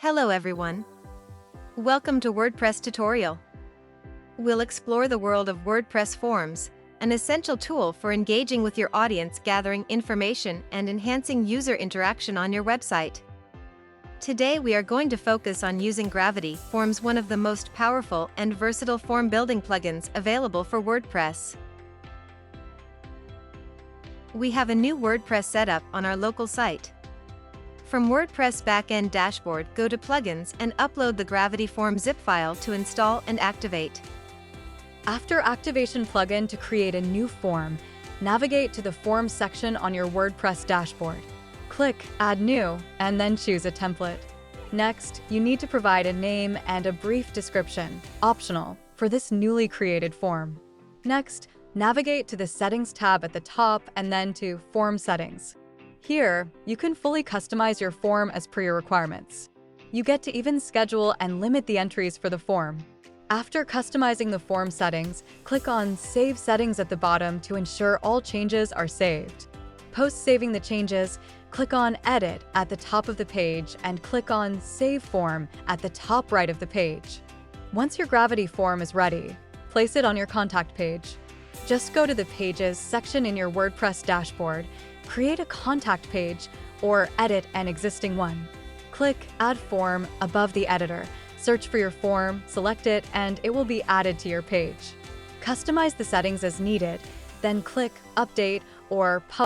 Hello everyone. Welcome to WordPress tutorial. We'll explore the world of WordPress forms, an essential tool for engaging with your audience, gathering information, and enhancing user interaction on your website. Today we are going to focus on using Gravity Forms, one of the most powerful and versatile form building plugins available for WordPress. We have a new WordPress setup on our local site. From WordPress backend dashboard, go to Plugins and upload the Gravity Form zip file to install and activate. After Activation Plugin, to create a new form, navigate to the Forms section on your WordPress dashboard. Click Add New, and then choose a template. Next, you need to provide a name and a brief description, optional, for this newly created form. Next, navigate to the Settings tab at the top and then to Form Settings. Here, you can fully customize your form as per your requirements. You get to even schedule and limit the entries for the form. After customizing the form settings, click on Save Settings at the bottom to ensure all changes are saved. Post saving the changes, click on Edit at the top of the page and click on Save Form at the top right of the page. Once your Gravity form is ready, place it on your contact page. Just go to the Pages section in your WordPress dashboard, create a contact page, or edit an existing one. Click Add Form above the editor, search for your form, select it, and it will be added to your page. Customize the settings as needed, then click Update or